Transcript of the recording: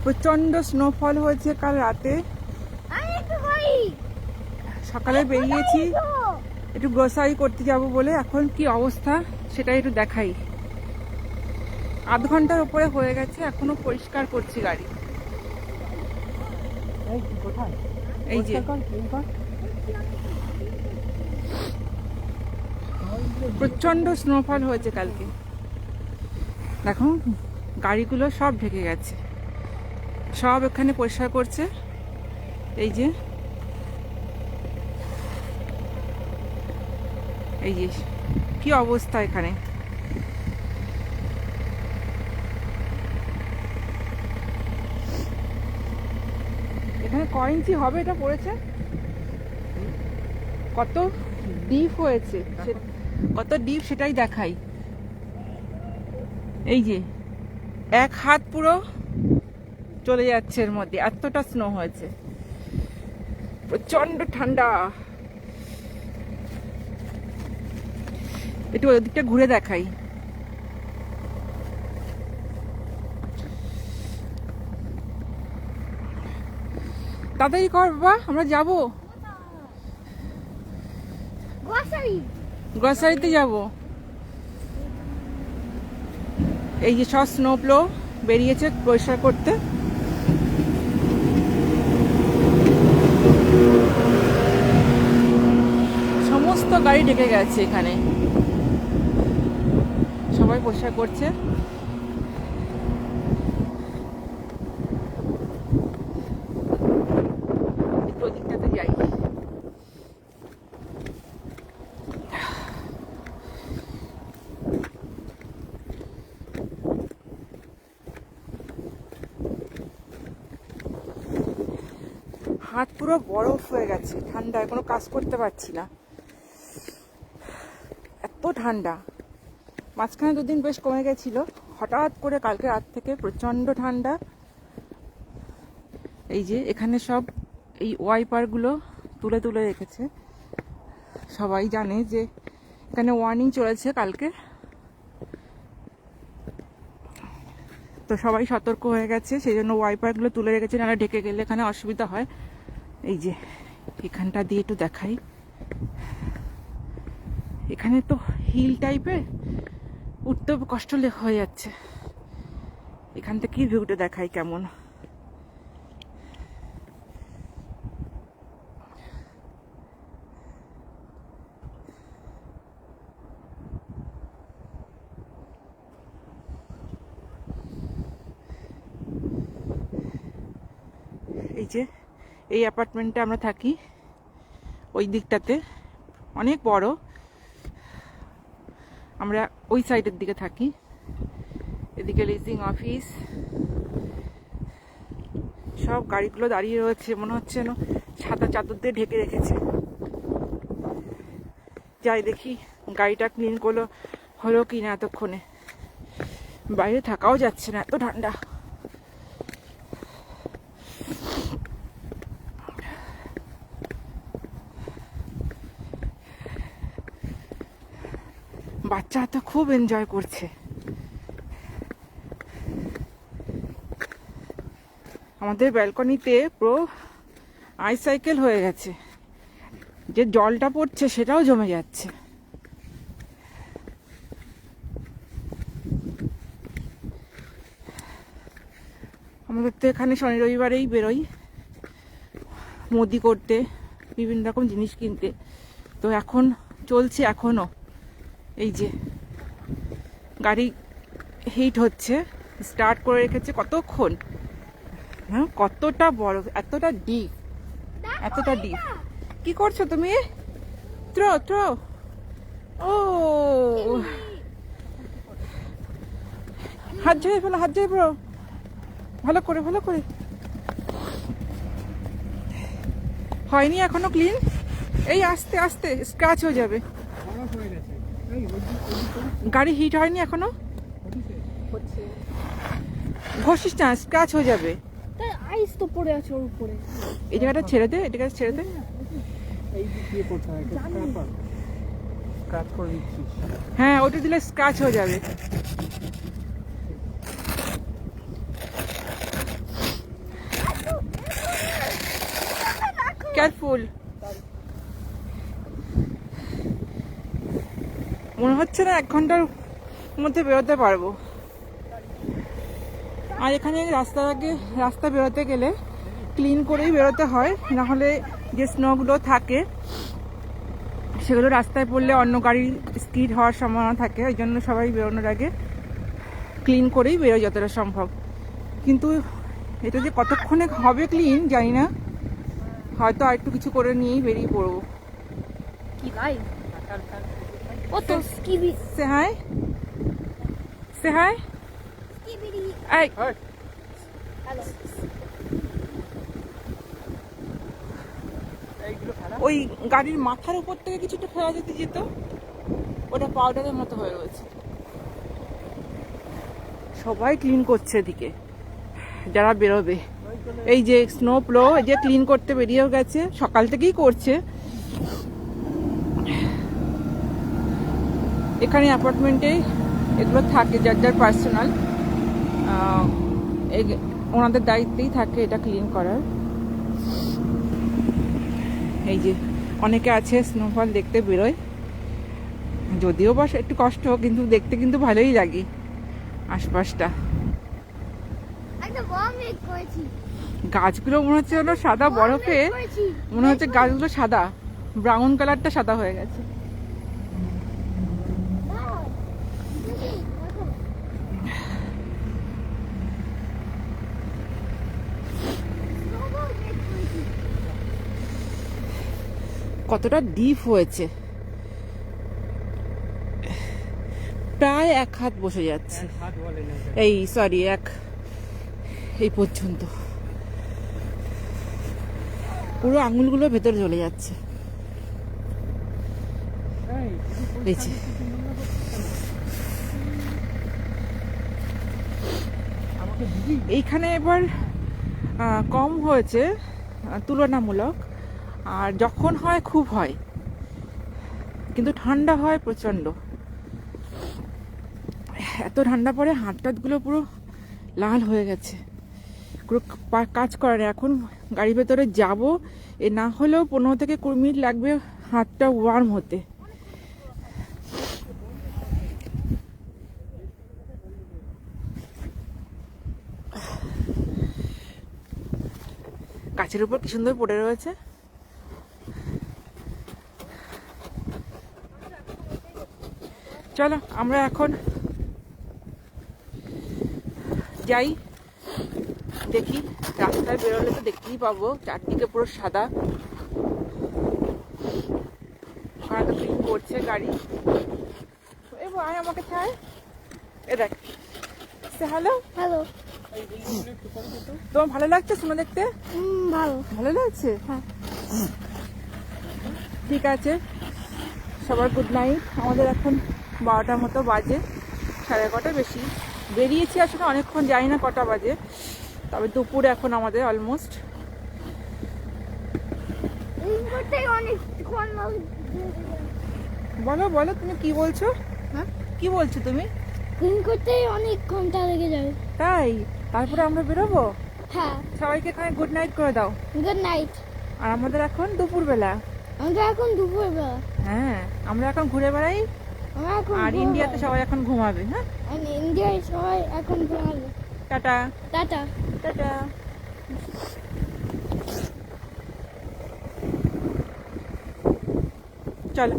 প্রচন্ড স্নোফল হয়েছে কাল রাতে। সকালে বেরিয়েছি একটু গ্রোসারি করতে যাব বলে, এখন কি অবস্থা সেটাই একটু দেখাই। আধ ঘন্টার উপরে হয়ে গেছে, এখনো পরিষ্কার করছি গাড়ি। এই যে প্রচন্ড স্নোফল হয়েছে কালকে। দেখো গাড়িগুলো সব ঢেকে গেছে, সব এখানে পরিষ্কার করছে। এই যে এই যে কি অবস্থা এখানে। এখানে ক ইঞ্চি হবে এটা পড়েছে, কত ডিপ হয়েছে, কত ডিপ সেটাই দেখাই। এই যে এক হাত পুরো চলে যাচ্ছে এর মধ্যে, এতটা স্নো হয়েছে। প্রচন্ড ঠান্ডা। একটু ওদিকটা ঘুরে দেখাই। তাড়াতাড়ি কর বাবা, আমরা যাবো, গ্রসারিতে যাব। এই যে সব স্নো প্লো বেরিয়েছে পরিষ্কার করতে। সমস্ত গাড়ি ঢেকে গেছে এখানে, সবাই পরিষ্কার করছে। ওদিকটাতে যাই। হাত পুরো বরফ হয়ে গেছে, ঠান্ডায় কোনো কাজ করতে পারছি না, এত ঠান্ডা। মাঝখানে দুদিন বেশ কমে গেছিল, হঠাৎ করে কালকে রাত থেকে প্রচন্ড ঠান্ডা। এই যে এখানে সব এই ওয়াইপারগুলো তুলে তুলে রেখেছে। সবাই জানে যে এখানে ওয়ার্নিং চলেছে কালকে, তো সবাই সতর্ক হয়ে গেছে, সেই জন্য ওয়াইপারগুলো তুলে রেখেছে, নাহলে ঢেকে গেলে এখানে অসুবিধা হয়। এই যে এখানটা দিয়ে একটু দেখাই, এখানে তো হিল টাইপের, উঠতে কষ্ট হয়ে যাচ্ছে। এখান থেকে ভিউটা দেখাই কেমন। এই যে এই অ্যাপার্টমেন্টে আমরা থাকি, ওই দিকটাতে অনেক বড়, আমরা ওই সাইডের দিকে থাকি। এদিকে লিজিং অফিস, সব গাড়িগুলো দাঁড়িয়ে রয়েছে, মনে হচ্ছে যেন সাদা চাদর দিয়ে ঢেকে রেখেছে। যাই দেখি গাড়িটা ক্লিন হলো কি না এতক্ষণে। বাইরে থাকাও যাচ্ছে না, এত ঠান্ডা। বাচ্চা তো খুব এনজয় করছে। আমাদের ব্যালকনিতে পুরো আইস সাইকেল হয়ে গেছে, যে জলটা পড়ছে সেটাও জমে যাচ্ছে। আমাদের তো এখানে শনি রবিবারেই বেরোই মুদি করতে, বিভিন্ন রকম জিনিস কিনতে, তো এখন চলছে এখনো। এই যে গাড়ি হিট হচ্ছে, স্টার্ট করে রেখেছে কতক্ষণ। হ্যাঁ, কতটা বড়, এতটা ডিপ, এতটা ডিপ। কি করছো তুমি? Throw throw. ও হাত ঝরে ফেলো, হাত ঝরে ফেলো, ভালো করে ভালো করে। হয়নি এখনো ক্লিন, এই আস্তে আস্তে স্ক্র্যাচ হয়ে যাবে। গাড়ি হিট হয়নি এখনো, ঘষিস না, স্ক্র্যাচ হয়ে যাবে। আইস তো পড়ে আছে ওর উপরে। এই জায়গাটা ছেড়ে দে, এই জায়গাটা ছেড়ে দে। হ্যাঁ, ওটা দিলে স্ক্র্যাচ হয়ে যাবে। কেয়ারফুল। মনে হচ্ছে না 1 ঘন্টার মধ্যে বেরোতে পারবো। আর এখানে রাস্তা বেরোতে গেলে ক্লিন করেই বেরোতে হয়, না হলে যে স্নোগুলো থাকে সেগুলো রাস্তায় পড়লে অন্য গাড়ি স্কিড হওয়ার সম্ভাবনা থাকে। ওই জন্য সবাই বেরোনোর আগে ক্লিন করেই বেরোয় যতটা সম্ভব। কিন্তু এটা যে কতক্ষণে হবে ক্লিন জানি না, হয়তো আর একটু কিছু করে নিয়েই বেরিয়ে পড়বো। কি ভাই ও তো স্কিবি সে হাই, সে হাই। স্কিবিডি এই হ্যালো ওই গাড়ির মাথার উপর থেকে কিছুটা ফেলা যেতে যেত, ওটা পাউডারের মতো হয়ে রয়েছে। সবাই ক্লিন করছে এদিকে যারা বেরোবে। এই যে স্নো প্লো যে ক্লিন করতে বেরিয়েও গেছে, সকাল থেকেই করছে। এখানে অ্যাপার্টমেন্টে এগুলো থাকে, যার যার পার্সোনাল, ওনাদের দায়িত্বেই থাকে এটা ক্লিন করার। এই যে অনেকে আছে স্নোফল দেখতে বেরোয়, যদিও বা একটু কষ্ট, কিন্তু দেখতে কিন্তু ভালোই লাগে আশপাশটা। একটা বম মেক করেছি গাছগুলো মনে হচ্ছে যেন সাদা বরফে, মনে হচ্ছে গাছগুলো সাদা, ব্রাউন কালারটা সাদা হয়ে গেছে। কতটা ডিপ হয়েছে, প্রায় 1 হাত বসে যাচ্ছে, এই সরি এই পর্যন্ত পুরো আঙুলগুলো ভেতরে চলে যাচ্ছে। এই যে এইখানে এবার কম হয়েছে তুলনামূলক, আর যখন হয় খুব হয়, কিন্তু ঠান্ডা হয় প্রচন্ড। এত ঠান্ডা পড়ে হাত টাতগুলো পুরো লাল হয়ে গেছে, পুরো কাজ করে না। এখন গাড়ির ভেতরে যাব, এ না হলেও 15 থেকে 20 মিনিট লাগবে হাতটা ওয়ার্ম হতে। গাছের উপর কি সুন্দর পড়ে রয়েছে। চলো আমরা এখন যাই, দেখি রাস্তায় বেরোলে তো দেখতেই পাবো চারদিকে পুরো সাদা। ওখানে তো ক্লিন করছে গাড়ি। এ ভাই আমাকে ছাড়, এ দেখ। হ্যালো হ্যালো তোমার ভালো লাগছে শুনে দেখতে? ভালো ভালো লাগছে, হ্যাঁ ঠিক আছে। সবার গুড নাইট। আমাদের এখন 12টার মতো বাজে, 11:30 বেশি। বেরিয়েছি আসলে অনেকক্ষণ, যাই না কটা বাজে, তবে দুপুর এখন আমাদের অলমোস্ট। বলো বলো তুমি কি বলছো? হ্যাঁ কি বলছো তুমি? ক্লিন করতে অনেক ঘন্টা লেগে যাবে। তাই? তারপরে আমরা বেরোবো। হ্যাঁ সবাইকে এখানে গুড নাইট করে দাও। Good night. আর আমাদের এখন দুপুরবেলা। আমরা এখন দুপুরবেলা। হ্যাঁ আমরা এখন ঘুরে বেড়াই, আমরা এখন আর ইন্ডিয়াতে সবাই এখন ঘুমাবে। হ্যাঁ ইন্ডিয়ায় সবাই এখন ঘুমাবে। Tata tata tata. চলো।